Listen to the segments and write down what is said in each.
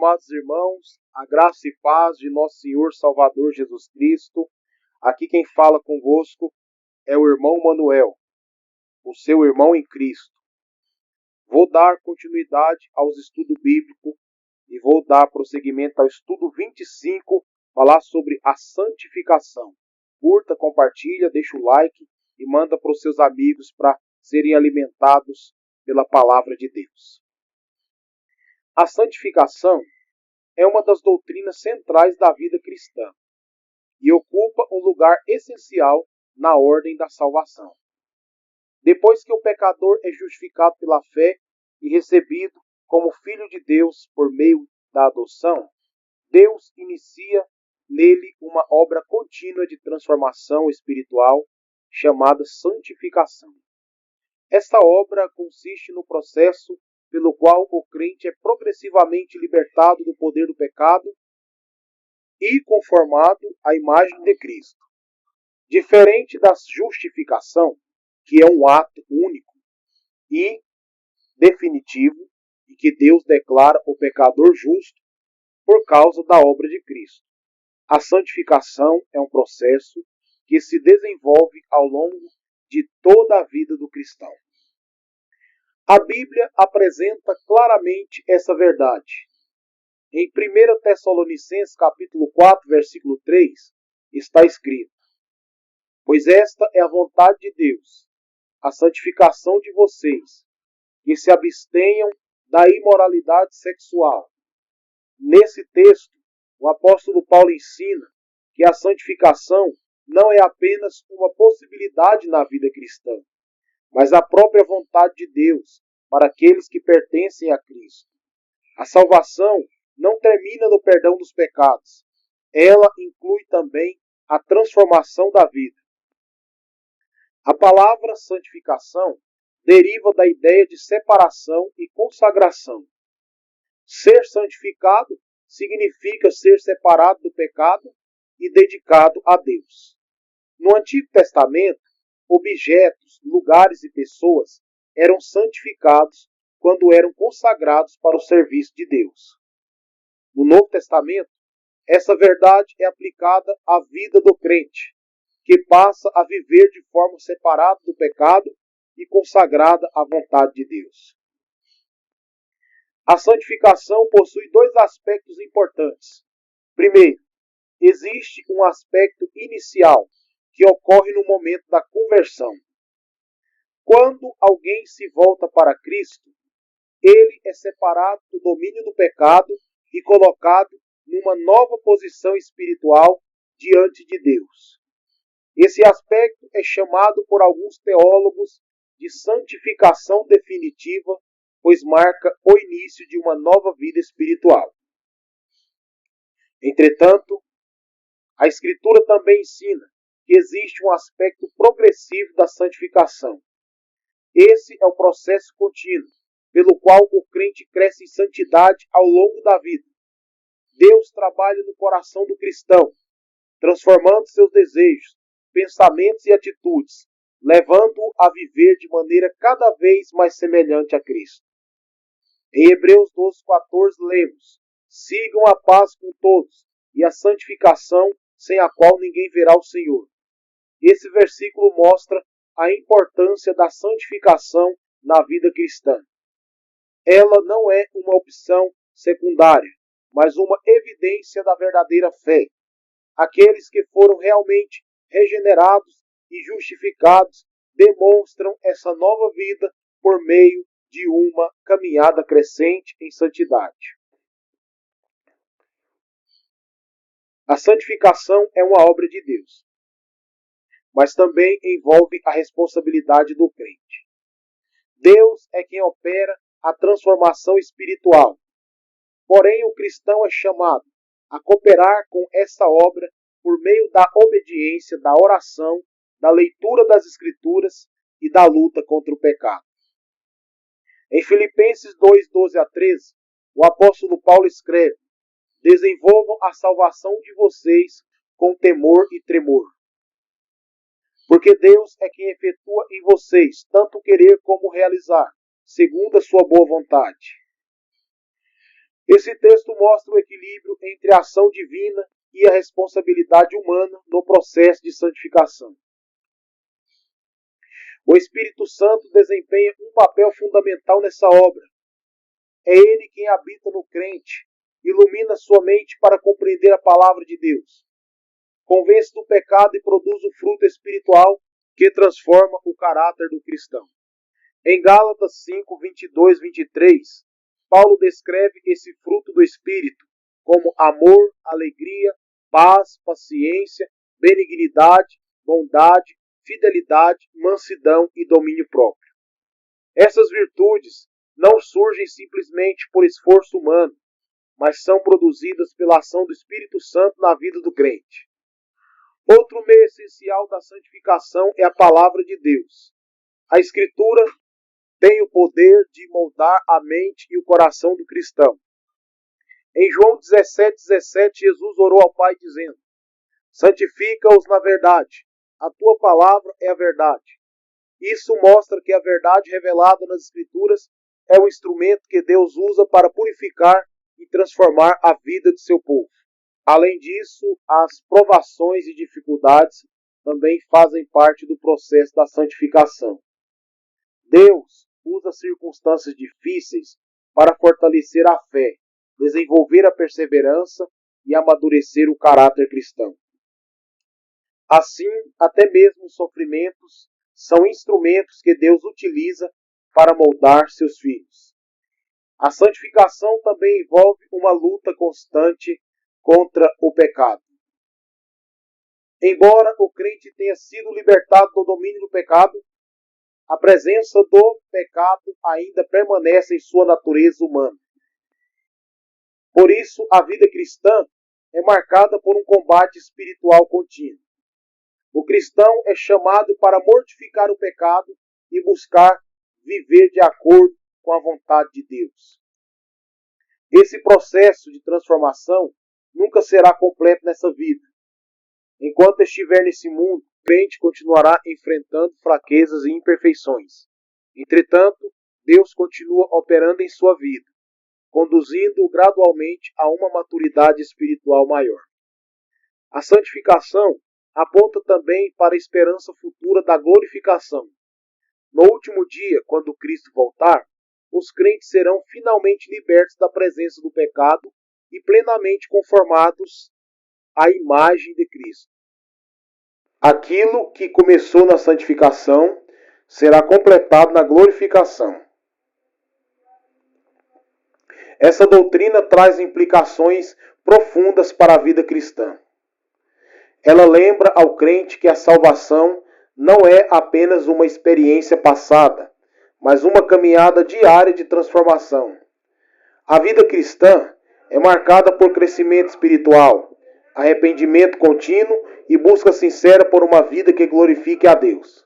amados irmãos, a graça e paz de nosso Senhor Salvador Jesus Cristo. Aqui quem fala convosco é o irmão Manuel, o seu irmão em Cristo. Vou dar continuidade aos estudos bíblicos e vou dar prosseguimento ao estudo 25, falar sobre a santificação. Curta, compartilha, deixa o like e manda para os seus amigos para serem alimentados pela palavra de Deus. A santificação é uma das doutrinas centrais da vida cristã e ocupa um lugar essencial na ordem da salvação. Depois que o pecador é justificado pela fé e recebido como filho de Deus por meio da adoção, Deus inicia nele uma obra contínua de transformação espiritual chamada santificação. Esta obra consiste no processo pelo qual o crente é progressivamente libertado do poder do pecado e conformado à imagem de Cristo. Diferente da justificação, que é um ato único e definitivo, e que Deus declara o pecador justo por causa da obra de Cristo. A santificação é um processo que se desenvolve ao longo de toda a vida do cristão. A Bíblia apresenta claramente essa verdade. Em 1 Tessalonicenses capítulo 4, versículo 3, está escrito: pois esta é a vontade de Deus, a santificação de vocês, que se abstenham da imoralidade sexual. Nesse texto, o apóstolo Paulo ensina que a santificação não é apenas uma possibilidade na vida cristã, mas a própria vontade de Deus para aqueles que pertencem a Cristo. A salvação não termina no perdão dos pecados. Ela inclui também a transformação da vida. A palavra santificação deriva da ideia de separação e consagração. Ser santificado significa ser separado do pecado e dedicado a Deus. No Antigo Testamento, objetos, lugares e pessoas eram santificados quando eram consagrados para o serviço de Deus. No Novo Testamento, essa verdade é aplicada à vida do crente, que passa a viver de forma separada do pecado e consagrada à vontade de Deus. A santificação possui dois aspectos importantes. Primeiro, existe um aspecto inicial, que ocorre no momento da conversão. Quando alguém se volta para Cristo, ele é separado do domínio do pecado e colocado numa nova posição espiritual diante de Deus. Esse aspecto é chamado por alguns teólogos de santificação definitiva, pois marca o início de uma nova vida espiritual. Entretanto, a Escritura também ensina que existe um aspecto progressivo da santificação. Esse é o processo contínuo, pelo qual o crente cresce em santidade ao longo da vida. Deus trabalha no coração do cristão, transformando seus desejos, pensamentos e atitudes, levando-o a viver de maneira cada vez mais semelhante a Cristo. Em Hebreus 12:14 lemos: sigam a paz com todos e a santificação, sem a qual ninguém verá o Senhor. Esse versículo mostra a importância da santificação na vida cristã. Ela não é uma opção secundária, mas uma evidência da verdadeira fé. Aqueles que foram realmente regenerados e justificados demonstram essa nova vida por meio de uma caminhada crescente em santidade. A santificação é uma obra de Deus, mas também envolve a responsabilidade do crente. Deus é quem opera a transformação espiritual. Porém, o cristão é chamado a cooperar com essa obra por meio da obediência, da oração, da leitura das Escrituras e da luta contra o pecado. Em Filipenses 2:12-13, o apóstolo Paulo escreve: desenvolvam a salvação de vocês com temor e tremor. Porque Deus é quem efetua em vocês tanto querer como realizar, segundo a sua boa vontade. Esse texto mostra o equilíbrio entre a ação divina e a responsabilidade humana no processo de santificação. O Espírito Santo desempenha um papel fundamental nessa obra. É ele quem habita no crente, ilumina sua mente para compreender a palavra de Deus, convence do pecado e produz o fruto espiritual que transforma o caráter do cristão. Em Gálatas 5, 22, 23, Paulo descreve esse fruto do Espírito como amor, alegria, paz, paciência, benignidade, bondade, fidelidade, mansidão e domínio próprio. Essas virtudes não surgem simplesmente por esforço humano, mas são produzidas pela ação do Espírito Santo na vida do crente. Outro meio essencial da santificação é a palavra de Deus. A Escritura tem o poder de moldar a mente e o coração do cristão. Em João 17:17, Jesus orou ao Pai dizendo: santifica-os na verdade, a tua palavra é a verdade. Isso mostra que a verdade revelada nas Escrituras é o instrumento que Deus usa para purificar e transformar a vida de seu povo. Além disso, as provações e dificuldades também fazem parte do processo da santificação. Deus usa circunstâncias difíceis para fortalecer a fé, desenvolver a perseverança e amadurecer o caráter cristão. Assim, até mesmo os sofrimentos são instrumentos que Deus utiliza para moldar seus filhos. A santificação também envolve uma luta constante contra o pecado. Embora o crente tenha sido libertado do domínio do pecado, a presença do pecado ainda permanece em sua natureza humana. Por isso, a vida cristã é marcada por um combate espiritual contínuo. O cristão é chamado para mortificar o pecado e buscar viver de acordo com a vontade de Deus. Esse processo de transformação nunca será completo nessa vida. Enquanto estiver nesse mundo, o crente continuará enfrentando fraquezas e imperfeições. Entretanto, Deus continua operando em sua vida, conduzindo-o gradualmente a uma maturidade espiritual maior. A santificação aponta também para a esperança futura da glorificação. No último dia, quando Cristo voltar, os crentes serão finalmente libertos da presença do pecado e plenamente conformados à imagem de Cristo. Aquilo que começou na santificação será completado na glorificação. Essa doutrina traz implicações profundas para a vida cristã. Ela lembra ao crente que a salvação não é apenas uma experiência passada, mas uma caminhada diária de transformação. A vida cristã é marcada por crescimento espiritual, arrependimento contínuo e busca sincera por uma vida que glorifique a Deus.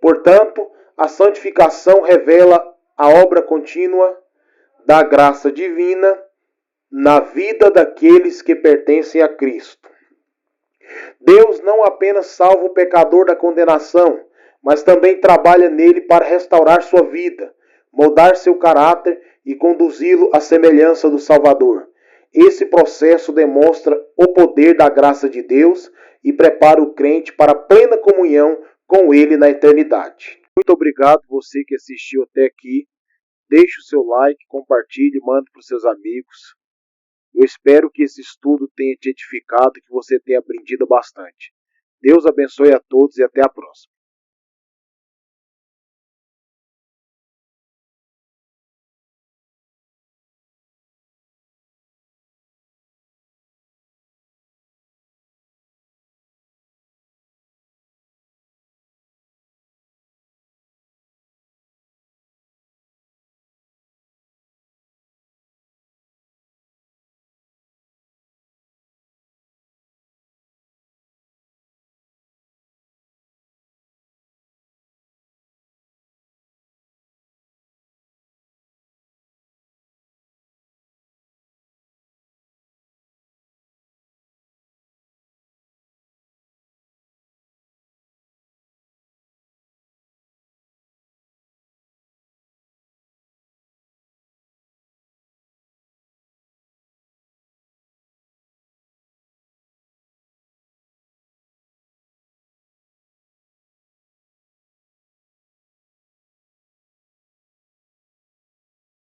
Portanto, a santificação revela a obra contínua da graça divina na vida daqueles que pertencem a Cristo. Deus não apenas salva o pecador da condenação, mas também trabalha nele para restaurar sua vida, moldar seu caráter e conduzi-lo à semelhança do Salvador. Esse processo demonstra o poder da graça de Deus e prepara o crente para a plena comunhão com Ele na eternidade. Muito obrigado você que assistiu até aqui. Deixe o seu like, compartilhe, mande para os seus amigos. Eu espero que esse estudo tenha te edificado e que você tenha aprendido bastante. Deus abençoe a todos e até a próxima.